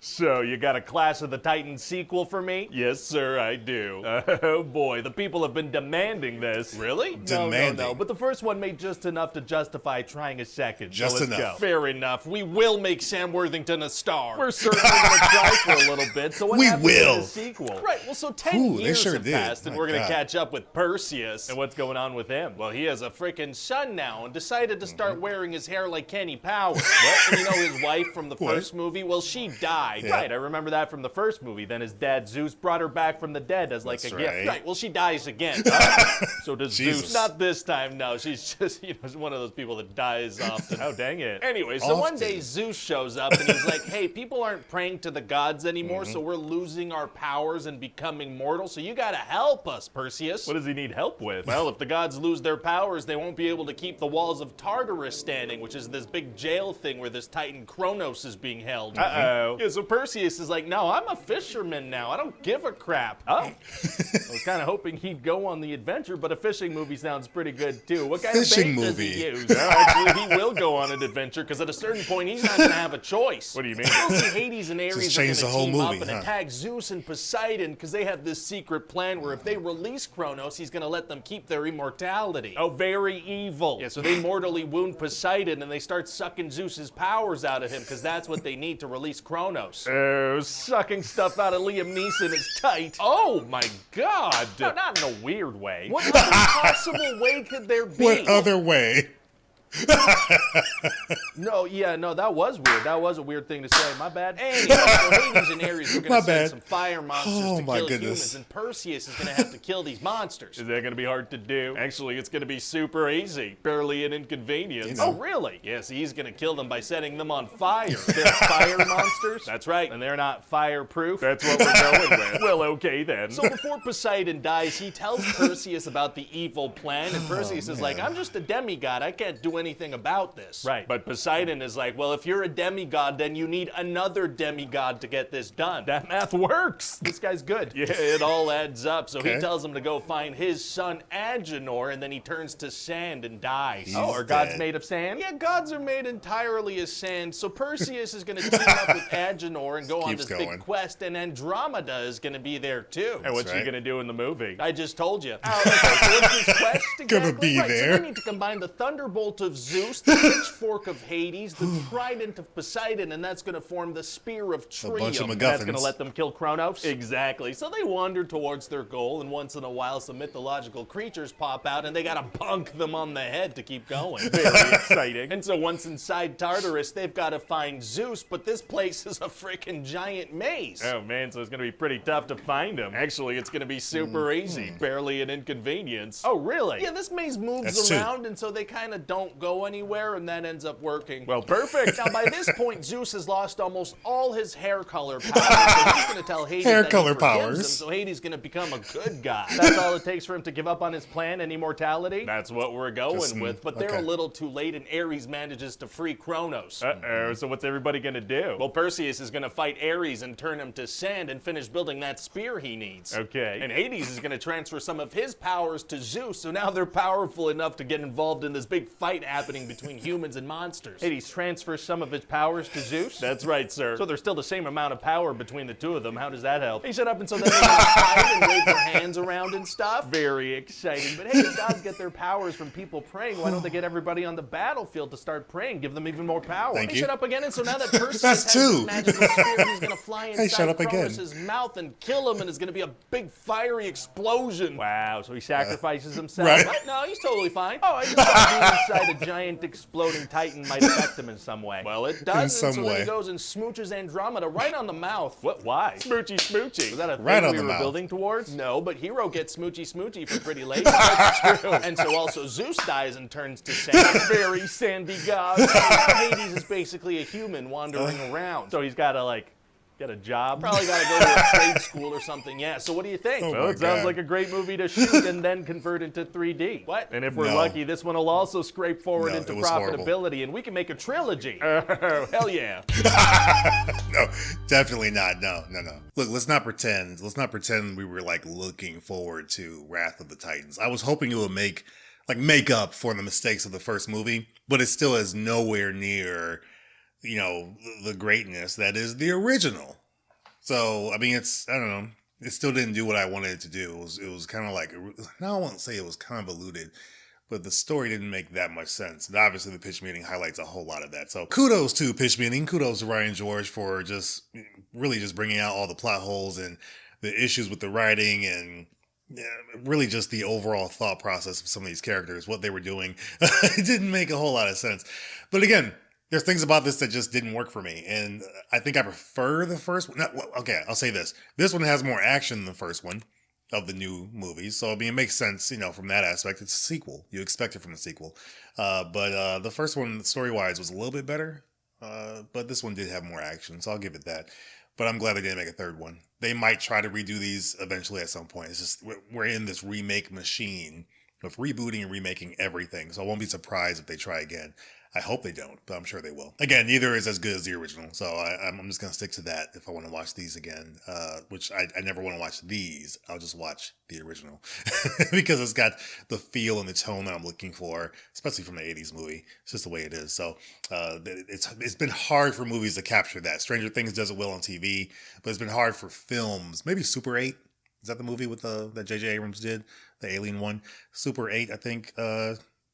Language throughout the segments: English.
So, you got a Clash of the Titans sequel for me? Yes, sir, I do. Oh boy, the people have been demanding this. Really? No, but the first one made just enough to justify trying a second. Just so let's enough. Go. Fair enough. We will make Sam Worthington a star. We're certainly gonna try for a little bit, so what happens in the sequel? Right, well, so 10 years have passed, and we're gonna catch up with Perseus. And what's going on with him? Well, he has a frickin' son now, and decided to start wearing his hair like Kenny Powers. What? And you know his wife from the first movie? Well, she died. Yeah. Right, I remember that from the first movie. Then his dad, Zeus, brought her back from the dead as like a gift. Right, well, she dies again. So does Zeus. Not this time, no. She's just, one of those people that dies often. Oh, dang it. Anyway, so one day Zeus shows up and he's like, hey, people aren't praying to the gods anymore, so we're losing our powers and becoming mortal, so you gotta help us, Perseus. What does he need help with? Well, if the gods lose their powers, they won't be able to keep the walls of Tartarus standing, which is this big jail thing where this titan Kronos is being held. Uh-oh. Yeah, so Perseus is like, no, I'm a fisherman now. I don't give a crap. Oh. I was kind of hoping he'd go on the adventure, but a fishing movie sounds pretty good, too. What kind of bait does he use? Well, actually, he will go on an adventure, because at a certain point, he's not going to have a choice. What do you mean? We'll see Hades and Ares are going to team up and attack Zeus and Poseidon, because they have this secret plan where if they release Kronos, he's going to let them keep their immortality. Oh, very evil. Yeah, so they mortally wound Poseidon, and they start sucking Zeus's powers out of him, because that's what they need to release Kronos. Oh, sucking stuff out of Liam Neeson is tight. Oh my God. No, not in a weird way. What other possible way could there be? What other way? No, that was weird. That was a weird thing to say. My bad. Anyway, so Hades and Ares are going to send some fire monsters to kill humans, and Perseus is going to have to kill these monsters. Is that going to be hard to do? Actually, it's going to be super easy. Barely an inconvenience. Oh, really? Yes, he's going to kill them by setting them on fire. They're fire monsters? That's right. And they're not fireproof? That's what we're going with. Well, okay then. So before Poseidon dies, he tells Perseus about the evil plan, and Perseus is like, I'm just a demigod. I can't do anything about this. Right, but Poseidon is like, well, if you're a demigod, then you need another demigod to get this done. That math works. This guy's good. Yeah, it all adds up. So he tells him to go find his son Agenor, and then he turns to sand and dies. Are gods made of sand? Yeah, gods are made entirely of sand. So Perseus is going to team up with Agenor and go on this big quest, and Andromeda is going to be there too. And what's she going to do in the movie? I just told you. Oh, okay, so what's this quest exactly? Gonna be there. So they need to combine the thunderbolt of Zeus, the pitchfork of Hades, the trident of Poseidon, and that's going to form the spear of Trium. A bunch of MacGuffins. That's going to let them kill Kronos? Exactly. So they wander towards their goal, and once in a while some mythological creatures pop out, and they got to bonk them on the head to keep going. Very exciting. And so once inside Tartarus, they've got to find Zeus, but this place is a freaking giant maze. Oh man, so it's going to be pretty tough to find him. Actually, it's going to be super easy. Barely an inconvenience. Oh, really? Yeah, this maze moves around, and so they kind of don't go anywhere, and that ends up working. Well, perfect. Now, by this point, Zeus has lost almost all his hair color powers, so he's going to tell Hades that he forgives him, so Hades is going to become a good guy. That's all it takes for him to give up on his plan and immortality? That's what we're going with, but they're a little too late, and Ares manages to free Kronos. Uh-oh, so what's everybody going to do? Well, Perseus is going to fight Ares and turn him to sand and finish building that spear he needs. Okay. And Hades is going to transfer some of his powers to Zeus, so now they're powerful enough to get involved in this big fight happening between humans and monsters. Hades transfers some of his powers to Zeus? That's right, sir. So there's still the same amount of power between the two of them. How does that help? Hey, shut up, and so then they're gonna fight and wave their hands around and stuff? Very exciting. But hey, the gods get their powers from people praying. Why don't they get everybody on the battlefield to start praying? Give them even more power. Thank you. Shut up again, and so now that Perseus has this magical spear, he's gonna fly inside Kronos' mouth and kill him, and it's gonna be a big fiery explosion. Wow, so he sacrifices himself? Right. What? No, he's totally fine. Oh, I just thought being inside a giant exploding titan might affect him in some way. Well, it does, and so then he goes and smooches Andromeda right on the mouth. What? Why? Smoochy smoochy. Was that a thing we were building towards? No, but Hero gets smoochy smoochy for pretty late. That's true. And so also Zeus dies and turns to sand. Very sandy god. Hades is basically a human wandering around. So he's got to, get a job. Probably got to go to a trade school or something. Yeah, so what do you think? Well, it sounds like a great movie to shoot and then convert into 3D. What? And if we're lucky, this one will also scrape forward into profitability, and we can make a trilogy. Oh, hell yeah. No, definitely not. No. Look, let's not pretend we were, looking forward to Wrath of the Titans. I was hoping it would make up for the mistakes of the first movie, but it still is nowhere near you know, the greatness that is the original. So, I mean, I don't know. It still didn't do what I wanted it to do. It was kind of like, now I won't say it was convoluted, but the story didn't make that much sense. And obviously the pitch meeting highlights a whole lot of that. So kudos to pitch meeting. Kudos to Ryan George for just really just bringing out all the plot holes and the issues with the writing and really just the overall thought process of some of these characters, what they were doing. It didn't make a whole lot of sense. But again, there's things about this that just didn't work for me. And I think I prefer the first one. Okay, I'll say this. This one has more action than the first one of the new movies. So, I mean, it makes sense, you know, from that aspect. It's a sequel. You expect it from the sequel. But the first one, story-wise, was a little bit better. But this one did have more action, so I'll give it that. But I'm glad they didn't make a third one. They might try to redo these eventually at some point. It's just, we're in this remake machine of rebooting and remaking everything. So I won't be surprised if they try again. I hope they don't, but I'm sure they will. Again, neither is as good as the original, so I'm just going to stick to that if I want to watch these again, which I never want to watch these. I'll just watch the original because it's got the feel and the tone that I'm looking for, especially from the 80s movie. It's just the way it is. So it's been hard for movies to capture that. Stranger Things does it well on TV, but it's been hard for films. Maybe Super 8. Is that the movie with that J.J. Abrams did? The alien one? Super 8, I think,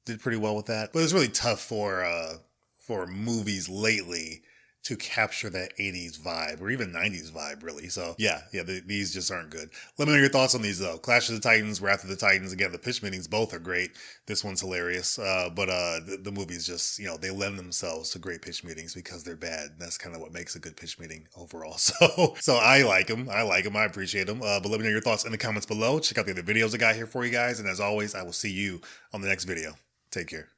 did pretty well with that. But it's really tough for movies lately to capture that 80s vibe or even 90s vibe, really. So these just aren't good. Let me know your thoughts on these, though. Clash of the Titans, Wrath of the Titans. Again, the pitch meetings, both are great. This one's hilarious. But the movies just, you know, they lend themselves to great pitch meetings because they're bad. That's kind of what makes a good pitch meeting overall. So I like them. I appreciate them. But let me know your thoughts in the comments below. Check out the other videos I got here for you guys. And as always, I will see you on the next video. Take care.